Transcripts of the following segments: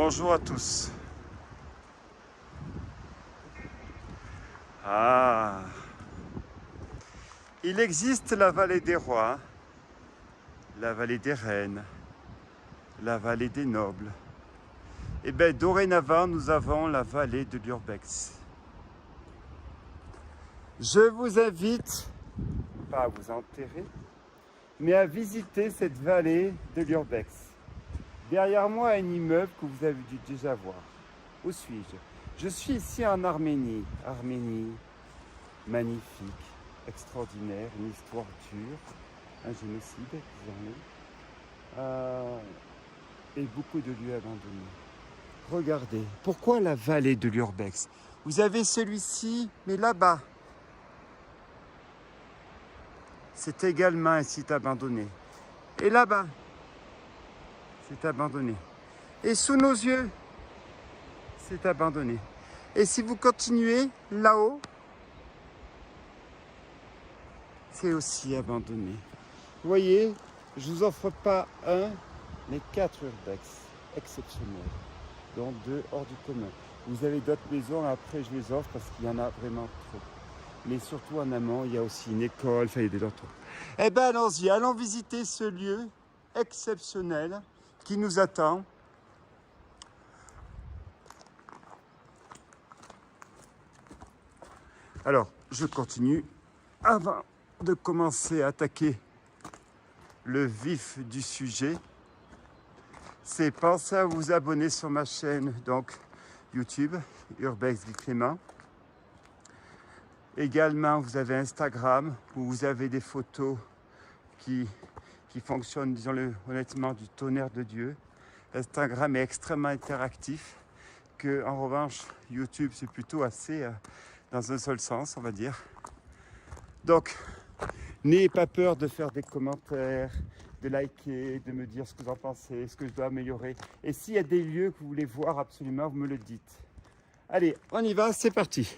Bonjour à tous. Ah, il existe la vallée des rois, la vallée des reines, la vallée des nobles. Et bien dorénavant, nous avons la vallée de l'Urbex. Je vous invite, pas à vous enterrer, mais à visiter cette vallée de l'Urbex. Derrière moi, un immeuble que vous avez dû déjà voir. Où suis-je? Je suis ici en Arménie. Arménie, magnifique, extraordinaire, une histoire dure, un génocide, disons-le, et beaucoup de lieux abandonnés. Regardez, pourquoi la vallée de l'Urbex? Vous avez celui-ci, mais là-bas, c'est également un site abandonné. Et là-bas, c'est abandonné. Et sous nos yeux, c'est abandonné. Et si vous continuez là-haut, c'est aussi abandonné. Vous voyez, je ne vous offre pas un, mais 4 urbex exceptionnels, dont 2 hors du commun. Vous avez d'autres maisons, après je les offre parce qu'il y en a vraiment trop. Mais surtout en amont, il y a aussi une école, enfin il y a des autres. Eh bien allons-y, allons visiter ce lieu exceptionnel qui nous attend. Alors, je continue avant de commencer à attaquer le vif du sujet. C'est penser à vous abonner sur ma chaîne donc YouTube, Urbex Guy Clément. Également, vous avez Instagram où vous avez des photos qui fonctionnent, disons-le honnêtement, du tonnerre de Dieu. Instagram est extrêmement interactif, que en revanche, YouTube, c'est plutôt assez dans un seul sens, on va dire. Donc, n'ayez pas peur de faire des commentaires, de liker, de me dire ce que vous en pensez, ce que je dois améliorer. Et s'il y a des lieux que vous voulez voir absolument, vous me le dites. Allez, on y va, c'est parti.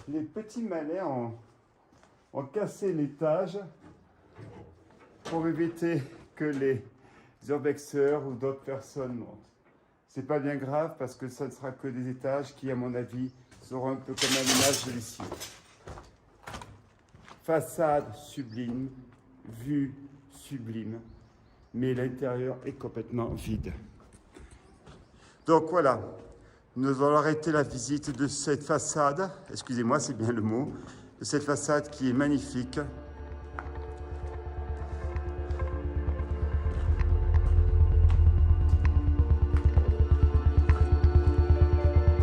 Les petits malais ont cassé l'étage pour éviter que les urbexeurs ou d'autres personnes montent. C'est pas bien grave parce que ça ne sera que des étages qui, à mon avis, seront un peu comme à l'image de l'ici. Façade sublime, vue sublime, mais l'intérieur est complètement vide. Donc voilà. Nous allons arrêter la visite de cette façade, excusez-moi, c'est bien le mot, de cette façade qui est magnifique.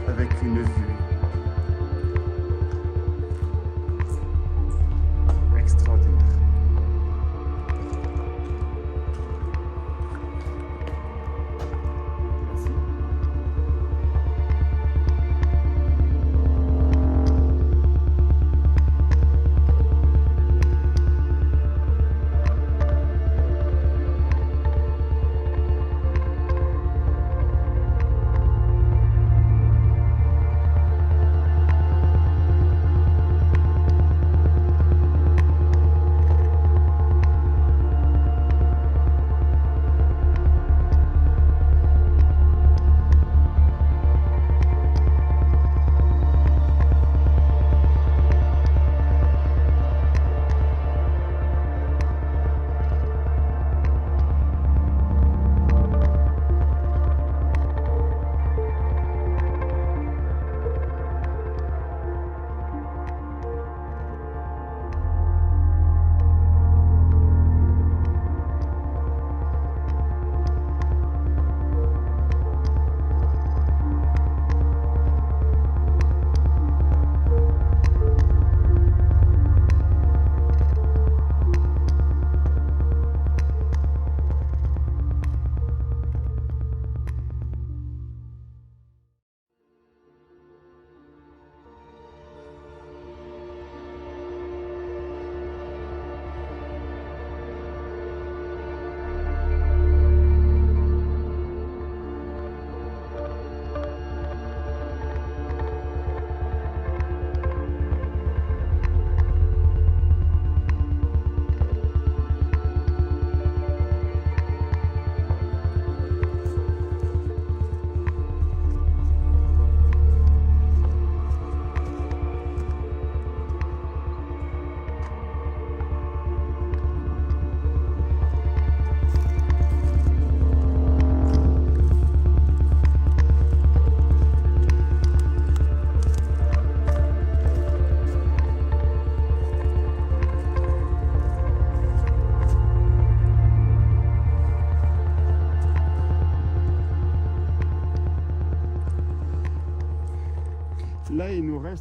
Avec une vue extraordinaire. Merci.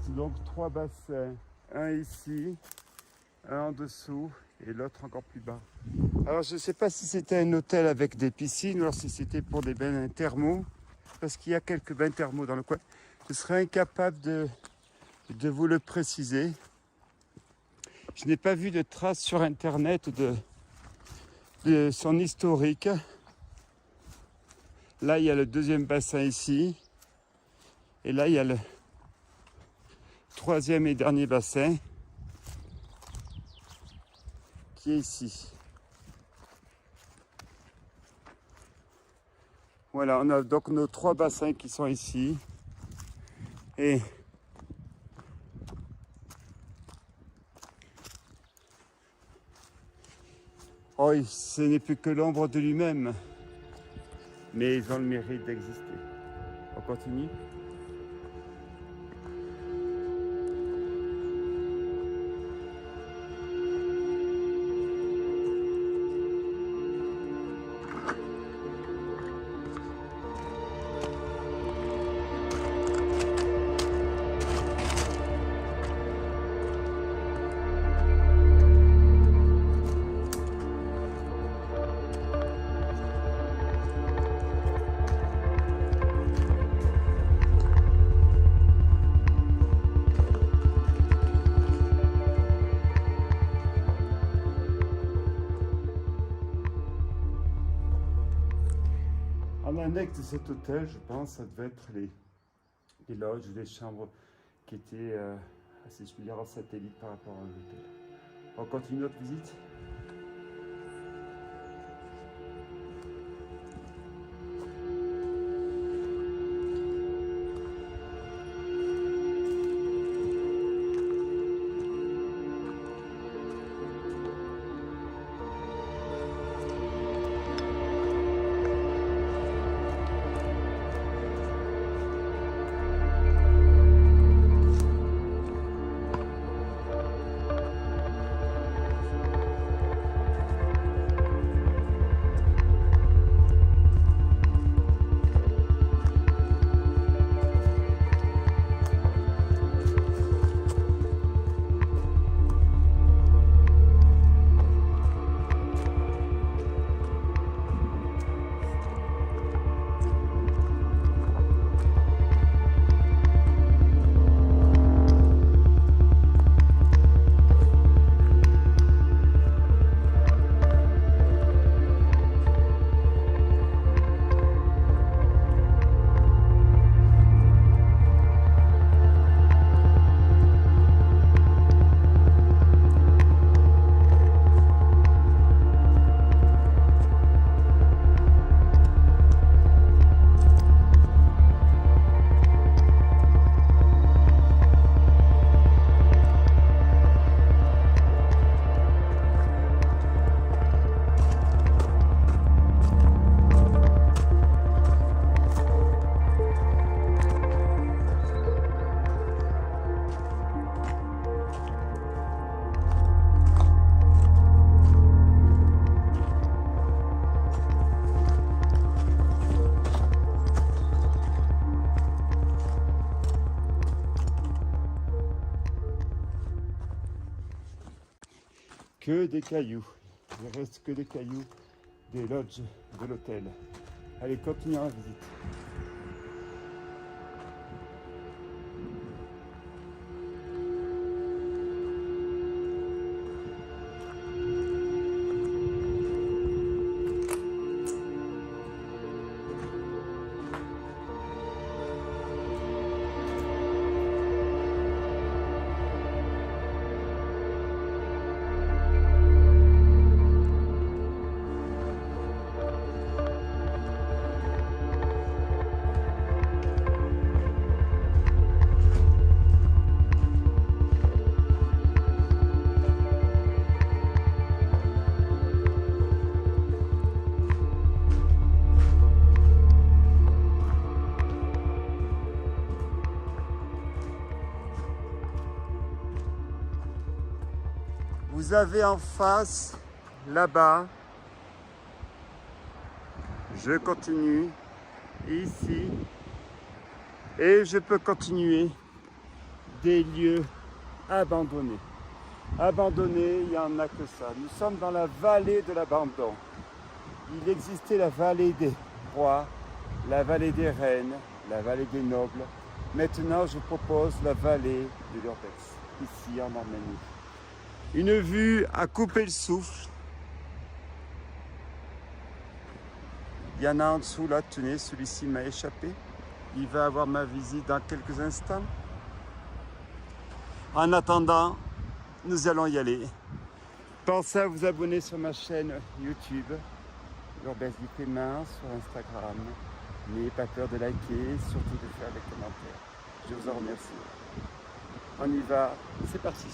donc 3 bassins, un ici, un en dessous et l'autre encore plus bas. Alors je ne sais pas si c'était un hôtel avec des piscines ou alors si c'était pour des bains thermaux, parce qu'il y a quelques bains thermaux dans le coin. Je serais incapable de vous le préciser. Je n'ai pas vu de traces sur internet de son historique. Là il y a le deuxième bassin ici et là il y a le troisième et dernier bassin qui est ici. Voilà, on a donc nos 3 bassins qui sont ici et oh, ce n'est plus que l'ombre de lui-même, mais ils ont le mérite d'exister. On continue. En annexe de cet hôtel, je pense, ça devait être les loges ou les chambres qui étaient, si je puis dire, en satellite par rapport à l'hôtel. On continue notre visite. Que des cailloux. Il ne reste que des cailloux des lodges de l'hôtel. Allez, continuons la visite. Vous avez en face, là-bas, je continue, ici, et je peux continuer des lieux abandonnés. Abandonnés, il n'y en a que ça. Nous sommes dans la vallée de l'abandon. Il existait la vallée des rois, la vallée des reines, la vallée des nobles. Maintenant, je propose la vallée de l'Urbex, ici en Arménie. Une vue à couper le souffle. Il y en a en dessous là, tenez, celui-ci m'a échappé. Il va avoir ma visite dans quelques instants. En attendant, nous allons y aller. Pensez à vous abonner sur ma chaîne YouTube, l'Urbex du Clément, sur Instagram. N'ayez pas peur de liker, surtout de faire des commentaires. Je vous en remercie. On y va, c'est parti.